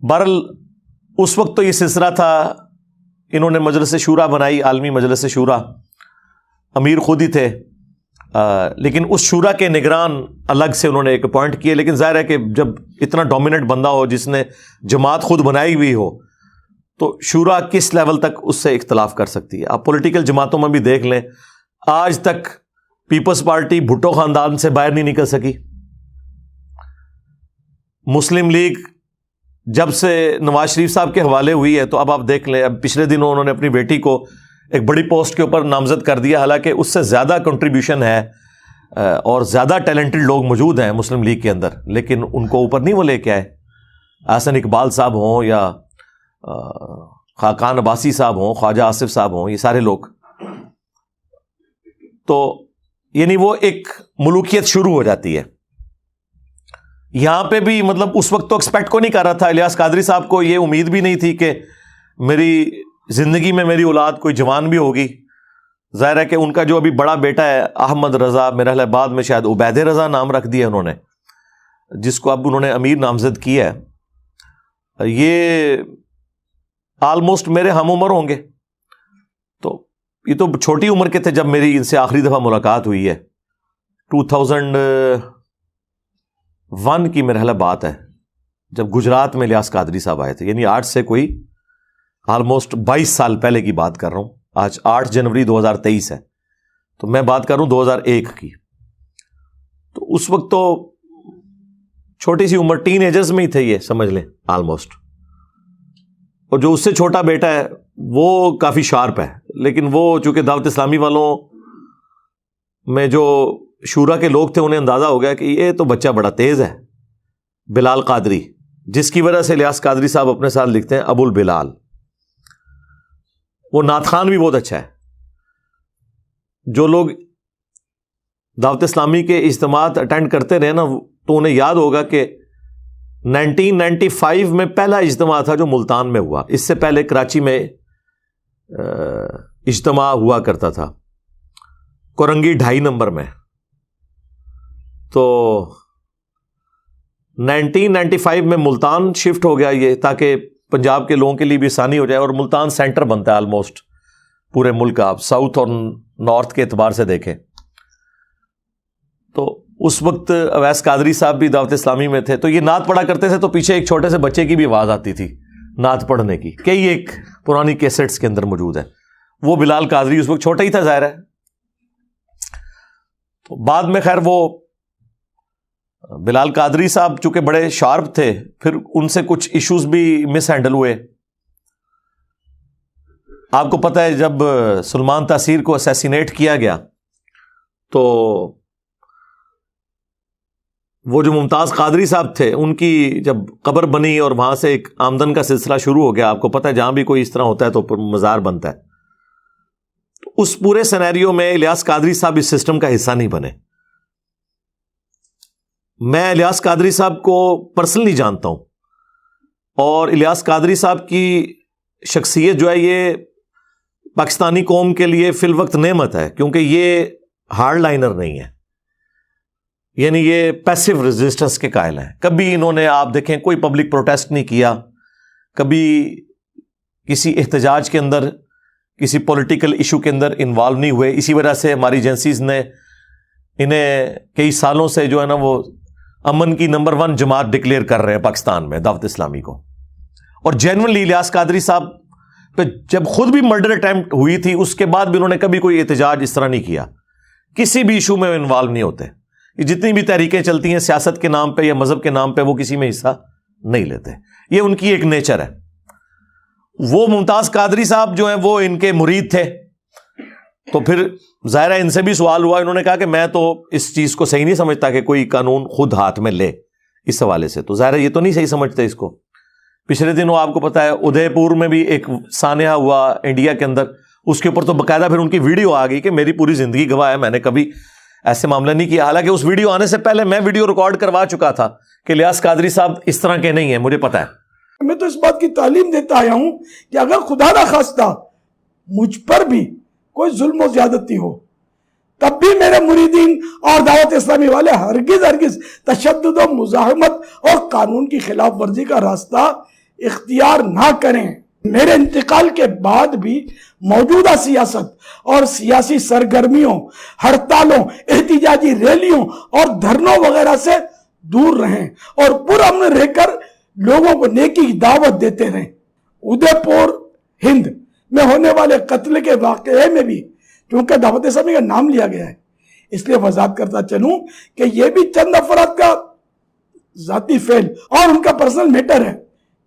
بہرحال اس وقت تو یہ سلسلہ تھا، انہوں نے مجلس شورا بنائی، عالمی مجلس شورا، امیر خود ہی تھے، لیکن اس شورا کے نگران الگ سے انہوں نے ایک اپوائنٹ کیے. لیکن ظاہر ہے کہ جب اتنا ڈومیننٹ بندہ ہو جس نے جماعت خود بنائی ہوئی ہو تو شورا کس لیول تک اس سے اختلاف کر سکتی ہے. آپ پولیٹیکل جماعتوں میں بھی دیکھ لیں، آج تک پیپلز پارٹی بھٹو خاندان سے باہر نہیں نکل سکی. مسلم لیگ جب سے نواز شریف صاحب کے حوالے ہوئی ہے تو اب آپ دیکھ لیں، اب پچھلے دنوں انہوں نے اپنی بیٹی کو ایک بڑی پوسٹ کے اوپر نامزد کر دیا، حالانکہ اس سے زیادہ کنٹریبیوشن ہے اور زیادہ ٹیلنٹڈ لوگ موجود ہیں مسلم لیگ کے اندر، لیکن ان کو اوپر نہیں وہ لے کے آئے. احسن اقبال صاحب ہوں یا خاقان عباسی صاحب ہوں، خواجہ آصف صاحب ہوں، یہ سارے لوگ، تو یعنی وہ ایک ملوکیت شروع ہو جاتی ہے. یہاں پہ بھی مطلب اس وقت تو ایکسپیکٹ کو نہیں کر رہا تھا، الیاس قادری صاحب کو یہ امید بھی نہیں تھی کہ میری زندگی میں میری اولاد کوئی جوان بھی ہوگی. ظاہر ہے کہ ان کا جو ابھی بڑا بیٹا ہے احمد رضا، میرا خیال ہے بعد میں شاید عبید رضا نام رکھ دیا انہوں نے، جس کو اب انہوں نے امیر نامزد کیا ہے، یہ آلموسٹ میرے ہم عمر ہوں گے. تو یہ تو چھوٹی عمر کے تھے جب میری ان سے آخری دفعہ ملاقات ہوئی ہے. 2001 کی میرے خیال بات ہے، جب گجرات میں الیاس قادری صاحب آئے تھے، یعنی آج سے کوئی آلموسٹ 22 سال پہلے کی بات کر رہا ہوں. آج 8 جنوری 2023 ہے، تو میں بات کر رہا ہوں 2001 کی. تو اس وقت تو چھوٹی سی عمر، ٹین ایجرز میں ہی تھے یہ، سمجھ لیں آلموسٹ. اور جو اس سے چھوٹا بیٹا ہے وہ کافی شارپ ہے، لیکن وہ چونکہ دعوت اسلامی والوں میں جو شورا کے لوگ تھے انہیں اندازہ ہو گیا کہ یہ تو بچہ بڑا تیز ہے، بلال قادری، جس کی وجہ سے الیاس قادری صاحب اپنے ساتھ لکھتے ہیں ابو البلال. وہ نعت خوان بھی بہت اچھا ہے. جو لوگ دعوت اسلامی کے اجتماعات اٹینڈ کرتے رہے نا تو انہیں یاد ہوگا کہ 1995 میں پہلا اجتماع تھا جو ملتان میں ہوا. اس سے پہلے کراچی میں اجتماع ہوا کرتا تھا کورنگی 2.5 نمبر میں. تو 1995 میں ملتان شفٹ ہو گیا یہ، تاکہ پنجاب کے لوگوں کے لیے بھی آسانی ہو جائے، اور ملتان سینٹر بنتا ہے آلموسٹ پورے ملک کا، آپ ساؤتھ اور نارتھ کے اعتبار سے دیکھیں. تو اس وقت اویس قادری صاحب بھی دعوت اسلامی میں تھے، تو یہ نعت پڑھا کرتے تھے، تو پیچھے ایک چھوٹے سے بچے کی بھی آواز آتی تھی نعت پڑھنے کی، کئی ایک پرانی کیسٹس کے اندر موجود ہے. وہ بلال قادری اس وقت چھوٹا ہی تھا ظاہر ہے. تو بعد میں خیر وہ بلال قادری صاحب چونکہ بڑے شارپ تھے، پھر ان سے کچھ ایشوز بھی مس ہینڈل ہوئے. آپ کو پتہ ہے جب سلمان تاثیر کو اسیسینیٹ کیا گیا تو وہ جو ممتاز قادری صاحب تھے ان کی جب قبر بنی اور وہاں سے ایک آمدن کا سلسلہ شروع ہو گیا. آپ کو پتہ ہے جہاں بھی کوئی اس طرح ہوتا ہے تو مزار بنتا ہے. تو اس پورے سینیریو میں الیاس قادری صاحب اس سسٹم کا حصہ نہیں بنے. میں الیاس قادری صاحب کو پرسنلی جانتا ہوں، اور الیاس قادری صاحب کی شخصیت جو ہے یہ پاکستانی قوم کے لیے فی الوقت نعمت ہے، کیونکہ یہ ہارڈ لائنر نہیں ہے، یعنی یہ پیسو ریزسٹنس کے قائل ہیں. کبھی انہوں نے آپ دیکھیں کوئی پبلک پروٹیسٹ نہیں کیا، کبھی کسی احتجاج کے اندر، کسی پولیٹیکل ایشو کے اندر انوالو نہیں ہوئے. اسی وجہ سے ہماری ایجنسیز نے انہیں کئی سالوں سے جو ہے نا وہ امن کی نمبر 1 جماعت ڈکلیئر کر رہے ہیں پاکستان میں، دعوت اسلامی کو. اور جینوئنلی الیاس قادری صاحب پہ جب خود بھی مرڈر اٹیمپٹ ہوئی تھی اس کے بعد بھی انہوں نے کبھی کوئی احتجاج اس طرح نہیں کیا، کسی بھی ایشو میں انوالو نہیں ہوتے. جتنی بھی تحریکیں چلتی ہیں سیاست کے نام پہ یا مذہب کے نام پہ وہ کسی میں حصہ نہیں لیتے، یہ ان کی ایک نیچر ہے. وہ ممتاز قادری صاحب جو ہیں وہ ان کے مرید تھے، تو پھر ظاہر ہے ان سے بھی سوال ہوا. انہوں نے کہا کہ میں تو اس چیز کو صحیح نہیں سمجھتا کہ کوئی قانون خود ہاتھ میں لے اس حوالے سے. تو ظاہر ہے یہ تو نہیں صحیح سمجھتے اس کو. پچھلے دنوں آپ کو پتا ہے ادے پور میں بھی ایک سانحہ ہوا انڈیا کے اندر، اس کے اوپر تو باقاعدہ پھر ان کی ویڈیو آ گئی کہ میری پوری زندگی گواہ ہے، میں نے کبھی ایسے معاملہ نہیں کیا. حالانکہ اس ویڈیو آنے سے پہلے میں ویڈیو ریکارڈ کروا چکا تھا کہ الیاس قادری صاحب اس طرح کے نہیں ہیں، مجھے پتا ہے. میں تو اس بات کی تعلیم دیتا آیا ہوں کہ اگر خدا نہ خواستہ مجھ پر بھی کوئی ظلم و زیادتی ہو تب بھی میرے مریدین اور دعوت اسلامی والے ہرگز تشدد و مزاحمت اور قانون کی خلاف ورزی کا راستہ اختیار نہ کریں. میرے انتقال کے بعد بھی موجودہ سیاست اور سیاسی سرگرمیوں، ہڑتالوں، احتجاجی ریلیوں اور دھرنوں وغیرہ سے دور رہیں اور پرامن رہ کر لوگوں کو نیکی کی دعوت دیتے رہیں. ادے پور ہند میں ہونے والے قتل کے واقعے میں بھی کیونکہ دعوت اسلامی کا نام لیا گیا ہے، اس لیے وضاحت کرتا چلوں کہ یہ بھی چند افراد کا ذاتی فعل اور ان کا پرسنل میٹر ہے،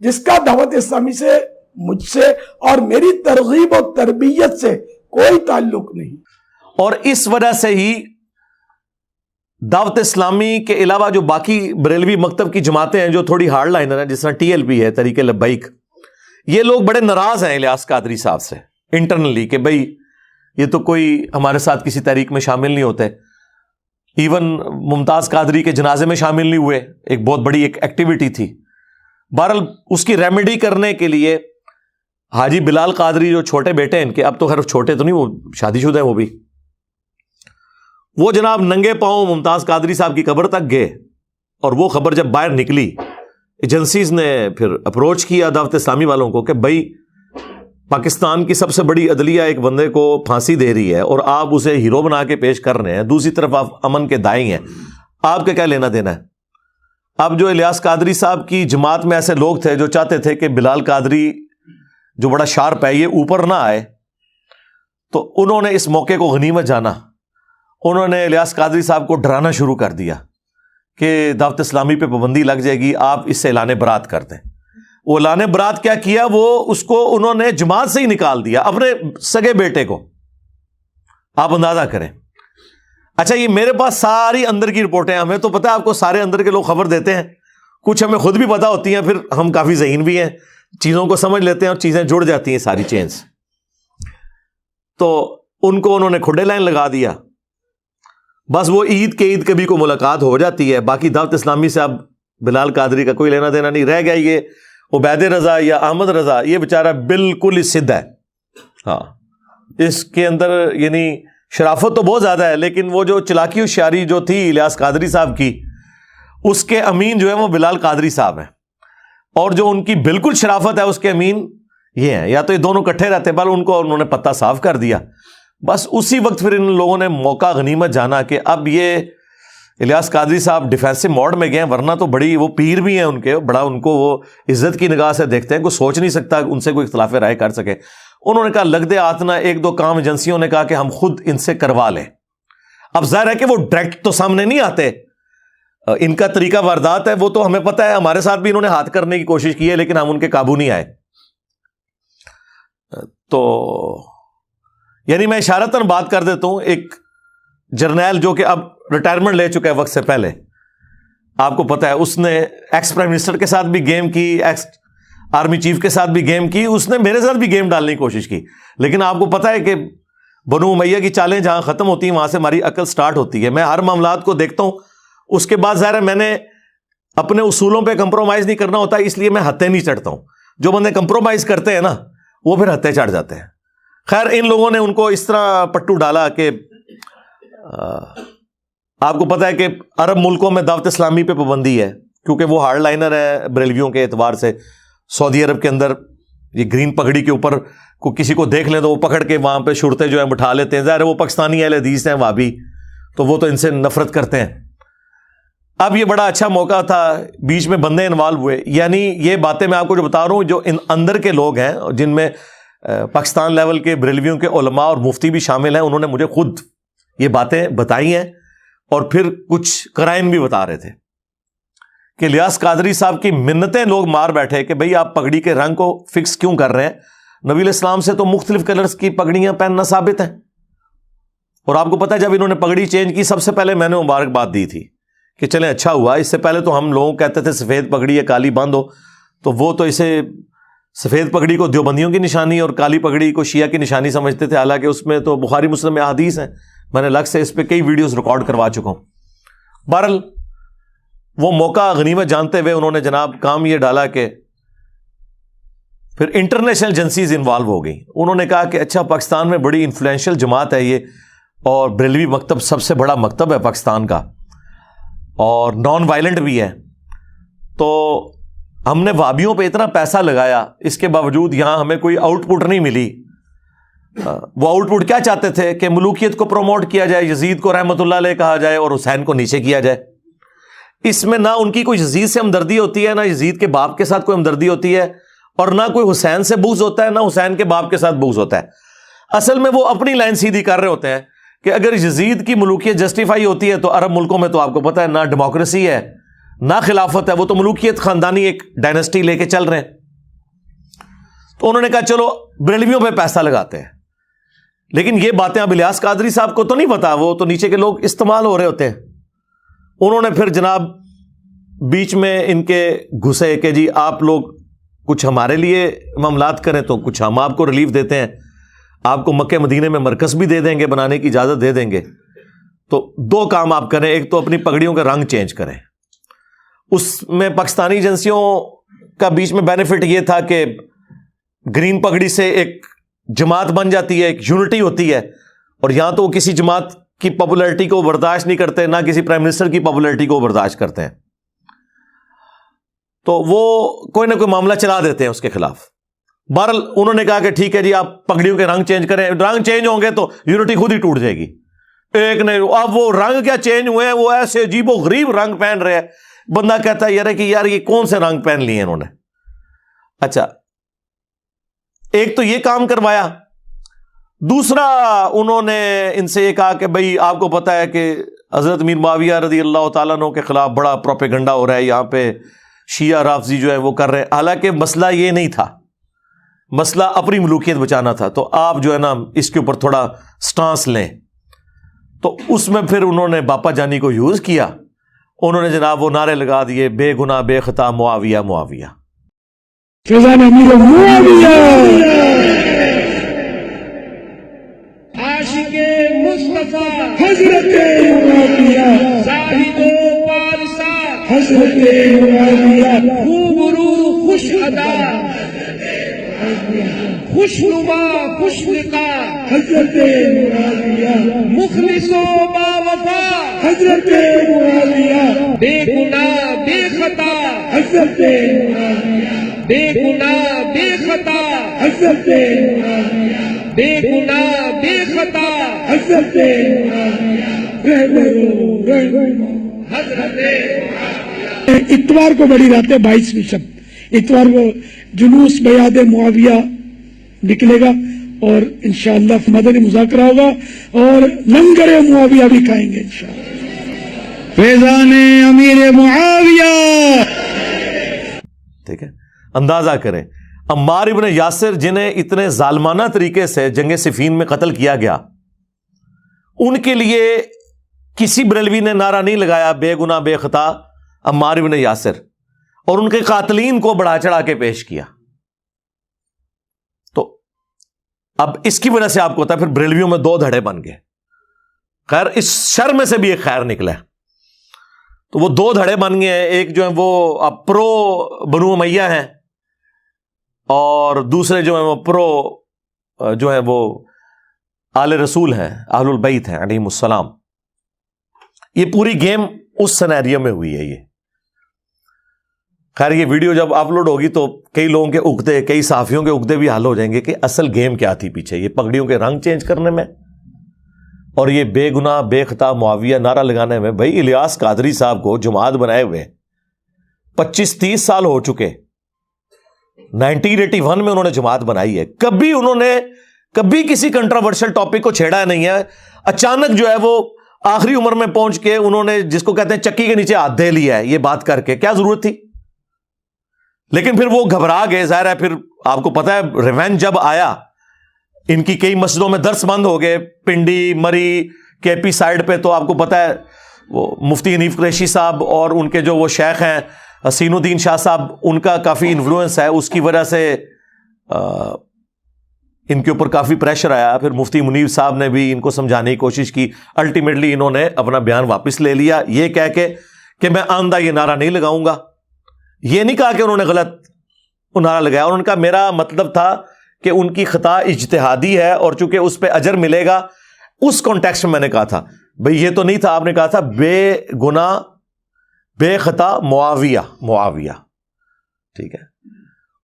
جس کا دعوت اسلامی سے، مجھ سے اور میری ترغیب اور تربیت سے کوئی تعلق نہیں. اور اس وجہ سے ہی دعوت اسلامی کے علاوہ جو باقی بریلوی مکتب کی جماعتیں ہیں جو تھوڑی ہارڈ لائنر ہیں، جس طرح ٹی ایل پی ہے، تحریک لبیک، یہ لوگ بڑے ناراض ہیں الیاس قادری صاحب سے انٹرنلی کہ بھئی یہ تو کوئی ہمارے ساتھ کسی تحریک میں شامل نہیں ہوتے. ایون ممتاز قادری کے جنازے میں شامل نہیں ہوئے، ایک بہت بڑی ایک ایکٹیویٹی تھی. بہرحال اس کی ریمیڈی کرنے کے لیے حاجی بلال قادری جو چھوٹے بیٹے ہیں ان کے، اب تو خیر چھوٹے تو نہیں، وہ شادی شدہ ہیں وہ جناب ننگے پاؤں ممتاز قادری صاحب کی قبر تک گئے. اور وہ خبر جب باہر نکلی، ایجنسیز نے پھر اپروچ کیا دعوت اسلامی والوں کو کہ بھائی پاکستان کی سب سے بڑی عدلیہ ایک بندے کو پھانسی دے رہی ہے اور آپ اسے ہیرو بنا کے پیش کر رہے ہیں، دوسری طرف آپ امن کے دائیں ہیں، آپ کا کیا لینا دینا ہے؟ اب جو الیاس قادری صاحب کی جماعت میں ایسے لوگ تھے جو چاہتے تھے کہ بلال قادری جو بڑا شارپ ہے یہ اوپر نہ آئے، تو انہوں نے اس موقع کو غنیمت جانا، انہوں نے الیاس قادری صاحب کو ڈرانا شروع کر دیا کہ دعوت اسلامی پہ پابندی لگ جائے گی، آپ اس سے اعلان برات کر دیں. وہ اعلان برات کیا کیا، وہ اس کو انہوں نے جماعت سے ہی نکال دیا، اپنے سگے بیٹے کو. آپ اندازہ کریں. اچھا یہ میرے پاس ساری اندر کی رپورٹیں، ہمیں تو پتہ ہے، آپ کو سارے اندر کے لوگ خبر دیتے ہیں، کچھ ہمیں خود بھی پتہ ہوتی ہیں، پھر ہم کافی ذہین بھی ہیں، چیزوں کو سمجھ لیتے ہیں اور چیزیں جڑ جاتی ہیں ساری چینز. تو ان کو انہوں نے کھڈے لائن لگا دیا. بس وہ عید کے عید کبھی کو ملاقات ہو جاتی ہے، باقی دعوت اسلامی سے اب بلال قادری کا کوئی لینا دینا نہیں رہ گیا. یہ عبید رضا یا احمد رضا، یہ بیچارہ بالکل ہی سدھ ہے. ہاں اس کے اندر یعنی شرافت تو بہت زیادہ ہے، لیکن وہ جو چلاکی ہوشیاری جو تھی الیاس قادری صاحب کی، اس کے امین جو ہے وہ بلال قادری صاحب ہیں، اور جو ان کی بالکل شرافت ہے اس کے امین یہ ہیں. یا تو یہ دونوں کٹھے رہتے، بل ان کو انہوں نے پتہ صاف کر دیا. بس اسی وقت پھر ان لوگوں نے موقع غنیمت جانا کہ اب یہ الیاس قادری صاحب ڈیفینسو موڈ میں گئے ہیں، ورنہ تو بڑی وہ پیر بھی ہیں ان کے، بڑا ان کو وہ عزت کی نگاہ سے دیکھتے ہیں، کوئی سوچ نہیں سکتا ان سے کوئی اختلاف رائے کر سکے. انہوں نے کہا لگ دے آتنا، ایک دو کام ایجنسیوں نے کہا کہ ہم خود ان سے کروا لیں. اب ظاہر ہے کہ وہ ڈائریکٹ تو سامنے نہیں آتے، ان کا طریقہ واردات ہے، وہ تو ہمیں پتہ ہے، ہمارے ساتھ بھی انہوں نے ہاتھ کرنے کی کوشش کی ہے لیکن ہم ان کے قابو نہیں آئے. تو یعنی میں اشارتاً بات کر دیتا ہوں، ایک جرنیل جو کہ اب ریٹائرمنٹ لے چکا ہے وقت سے پہلے، آپ کو پتہ ہے اس نے ایکس پرائم منسٹر کے ساتھ بھی گیم کی، ایکس آرمی چیف کے ساتھ بھی گیم کی، اس نے میرے ساتھ بھی گیم ڈالنے کی کوشش کی. لیکن آپ کو پتہ ہے کہ بنو امیہ کی چالیں جہاں ختم ہوتی ہیں وہاں سے ہماری عقل سٹارٹ ہوتی ہے. میں ہر معاملات کو دیکھتا ہوں، اس کے بعد ظاہر ہے میں نے اپنے اصولوں پہ کمپرومائز نہیں کرنا ہوتا، اس لیے میں ہتھے نہیں چڑھتا ہوں. جو بندے کمپرومائز کرتے ہیں نا وہ پھر ہتھے چڑھ جاتے ہیں. خیر ان لوگوں نے ان کو اس طرح پٹو ڈالا کہ آپ کو پتہ ہے کہ عرب ملکوں میں دعوت اسلامی پہ پابندی ہے کیونکہ وہ ہارڈ لائنر ہے بریلویوں کے اعتبار سے. سعودی عرب کے اندر یہ گرین پگڑی کے اوپر کو کسی کو دیکھ لیں تو وہ پکڑ کے وہاں پہ شرطیں جو ہیں بٹھا لیتے ہیں. ظاہر ہے وہ پاکستانی اہل حدیث ہیں وہابی، تو وہ تو ان سے نفرت کرتے ہیں. اب یہ بڑا اچھا موقع تھا، بیچ میں بندے انوالو ہوئے. یعنی یہ باتیں میں آپ کو جو بتا رہا ہوں، جو ان اندر کے لوگ ہیں جن میں پاکستان لیول کے بریلویوں کے علماء اور مفتی بھی شامل ہیں، انہوں نے مجھے خود یہ باتیں بتائی ہیں اور پھر کچھ قرائن بھی بتا رہے تھے کہ الیاس قادری صاحب کی منتیں لوگ مار بیٹھے کہ بھئی آپ پگڑی کے رنگ کو فکس کیوں کر رہے ہیں؟ نبی علیہ السلام سے تو مختلف کلرز کی پگڑیاں پہننا ثابت ہیں. اور آپ کو پتہ ہے جب انہوں نے پگڑی چینج کی، سب سے پہلے میں نے مبارکباد دی تھی کہ چلیں اچھا ہوا. اس سے پہلے تو ہم لوگوں کہتے تھے سفید پگڑی یا کالی باندھو، تو وہ تو اسے سفید پگڑی کو دیوبندیوں کی نشانی اور کالی پگڑی کو شیعہ کی نشانی سمجھتے تھے، حالانکہ اس میں تو بخاری مسلم میں احادیث ہیں. میں نے الگ سے اس پہ کئی ویڈیوز ریکارڈ کروا چکا ہوں. بہرحال وہ موقع غنیمت جانتے ہوئے انہوں نے جناب کام یہ ڈالا کہ پھر انٹرنیشنل ایجنسیز انوالو ہو گئی. انہوں نے کہا کہ اچھا پاکستان میں بڑی انفلوئنشل جماعت ہے یہ، اور بریلوی مکتب سب سے بڑا مکتب ہے پاکستان کا اور نان وائلنٹ بھی ہے، تو ہم نے وابیوں پہ اتنا پیسہ لگایا، اس کے باوجود یہاں ہمیں کوئی آؤٹ پٹ نہیں ملی۔ وہ آؤٹ پٹ کیا چاہتے تھے کہ ملوکیت کو پروموٹ کیا جائے، یزید کو رحمۃ اللہ علیہ کہا جائے اور حسین کو نیچے کیا جائے۔ اس میں نہ ان کی کوئی یزید سے ہمدردی ہوتی ہے، نہ یزید کے باپ کے ساتھ کوئی ہمدردی ہوتی ہے، اور نہ کوئی حسین سے بغض ہوتا ہے، نہ حسین کے باپ کے ساتھ بغض ہوتا ہے۔ اصل میں وہ اپنی لائن سیدھی کر رہے ہوتے ہیں کہ اگر یزید کی ملوکیت جسٹیفائی ہوتی ہے تو عرب ملکوں میں تو آپ کو پتہ ہے نہ ڈیموکریسی ہے نہ خلافت ہے، وہ تو ملوکیت خاندانی ایک ڈائنسٹی لے کے چل رہے ہیں۔ تو انہوں نے کہا چلو بریلویوں پہ پیسہ لگاتے ہیں۔ لیکن یہ باتیں اب الیاس قادری صاحب کو تو نہیں پتا، وہ تو نیچے کے لوگ استعمال ہو رہے ہوتے ہیں۔ انہوں نے پھر جناب بیچ میں ان کے گھسے کہ جی آپ لوگ کچھ ہمارے لیے معاملات کریں تو کچھ ہم آپ کو ریلیف دیتے ہیں، آپ کو مکہ مدینے میں مرکز بھی دے دیں گے، بنانے کی اجازت دے دیں گے۔ تو دو کام آپ کریں، ایک تو اپنی پگڑیوں کا رنگ چینج کریں۔ اس میں پاکستانی ایجنسیوں کا بیچ میں بینیفٹ یہ تھا کہ گرین پگڑی سے ایک جماعت بن جاتی ہے، ایک یونٹی ہوتی ہے، اور یہاں تو وہ کسی جماعت کی پاپولرٹی کو برداشت نہیں کرتے، نہ کسی پرائم منسٹر کی پاپولرٹی کو برداشت کرتے ہیں، تو وہ کوئی نہ کوئی معاملہ چلا دیتے ہیں اس کے خلاف۔ بہرحال انہوں نے کہا کہ ٹھیک ہے جی آپ پگڑیوں کے رنگ چینج کریں، رنگ چینج ہوں گے تو یونٹی خود ہی ٹوٹ جائے گی۔ ایک نہیں، اب وہ رنگ کیا چینج ہوئے ہیں، وہ ایسے عجیب و غریب رنگ پہن رہے ہیں، بندہ کہتا ہے یار یہ کون سے رنگ پہن لیے انہوں نے۔ اچھا، ایک تو یہ کام کروایا، دوسرا انہوں نے ان سے یہ کہا کہ بھئی آپ کو پتا ہے کہ حضرت امیر معاویہ رضی اللہ تعالیٰ عنہ کے خلاف بڑا پروپیگنڈا ہو رہا ہے یہاں پہ، شیعہ رافضی جو ہے وہ کر رہے ہیں، حالانکہ مسئلہ یہ نہیں تھا، مسئلہ اپنی ملوکیت بچانا تھا، تو آپ جو ہے نا اس کے اوپر تھوڑا سٹانس لیں۔ تو اس میں پھر انہوں نے باپا جانی کو یوز کیا، انہوں نے جناب وہ نعرے لگا دیے بے گناہ بے خطا معاویہ معاویہ۔ فیضان امیر معاویہ، عاشق مصطفیٰ حضرت معاویہ، زاہد و پارسا، حضرت معاویہ، خوبرو خوش ادا، خوش نما خوش لقا، حضرت معاویہ، مخلص و با وفا، حضرت معاویہ، بے گناہ بے خطا، حضرت معاویہ، بے گناہ بے خطا، حضرت معاویہ، بے گناہ بے خطا، حضرت حضرت اتوار کو بڑی رات ہے 22ویں شب، اتوار کو جلوس بیعت معاویہ نکلے گا اور انشاءاللہ مدنی مذاکرہ ہوگا اور لنگر معاویہ بھی کھائیں گے انشاءاللہ۔ فیضان امیر معاویہ۔ ٹھیک ہے، اندازہ کریں عمار ابن یاسر جنہیں اتنے ظالمانہ طریقے سے جنگ صفین میں قتل کیا گیا، ان کے لیے کسی بریلوی نے نعرہ نہیں لگایا بے گناہ بے خطا عمار ابن یاسر، اور ان کے قاتلین کو بڑھا چڑھا کے پیش کیا۔ تو اب اس کی وجہ سے آپ کو ہوتا ہے پھر بریلویوں میں دو دھڑے بن گئے۔ خیر اس شر میں سے بھی ایک خیر نکلا ہے، تو وہ دو دھڑے بن گئے ہیں، ایک جو ہے وہ اب پرو بنو امیہ ہیں، اور دوسرے جو ہیں وہ پرو جو ہے وہ آل رسول ہیں، اہل البیت ہیں علیہم السلام۔ یہ پوری گیم اس سینیریو میں ہوئی ہے۔ یہ خیر یہ ویڈیو جب اپلوڈ ہوگی تو کئی لوگوں کے عقدے، کئی صحافیوں کے عقدے بھی حل ہو جائیں گے کہ اصل گیم کیا تھی پیچھے، یہ پگڑیوں کے رنگ چینج کرنے میں اور یہ بے گناہ بے خطا معاویہ نعرہ لگانے میں۔ بھائی الیاس قادری صاحب کو جماعت بنائے ہوئے 25-30 سال ہو چکے، 1981 میں انہوں نے جماعت بنائی ہے، کبھی انہوں نے کسی کنٹراورشل ٹاپک کو چھیڑا نہیں ہے۔ اچانک جو ہے وہ آخری عمر میں پہنچ کے انہوں نے جس کو کہتے ہیں چکی کے نیچے ہاتھ دے لیا ہے، یہ بات کر کے کیا ضرورت تھی؟ لیکن پھر وہ گھبرا گئے، ظاہر ہے پھر آپ کو پتا ہے ریونج جب آیا، ان کی کئی مسجدوں میں درس بند ہو گئے، پنڈی مری کے پی سائڈ پہ، تو آپ کو پتا ہے وہ مفتی حنیف قریشی صاحب اور ان کے جو وہ شیخ ہیں حسین الدین شاہ صاحب، ان کا کافی انفلوئنس ہے، اس کی وجہ سے ان کے اوپر کافی پریشر آیا۔ پھر مفتی منیر صاحب نے بھی ان کو سمجھانے کی کوشش کی، الٹیمیٹلی انہوں نے اپنا بیان واپس لے لیا، یہ کہہ کے کہ میں آئندہ یہ نعرہ نہیں لگاؤں گا۔ یہ نہیں کہا کہ انہوں نے غلط نعرہ لگایا، انہوں نے کہا میرا مطلب تھا کہ ان کی خطا اجتہادی ہے اور چونکہ اس پہ اجر ملے گا، اس کانٹیکسٹ میں میں نے کہا تھا۔ بھئی یہ تو نہیں تھا، آپ نے کہا تھا بے گناہ بے خطا معاویہ معاویہ، ٹھیک ہے.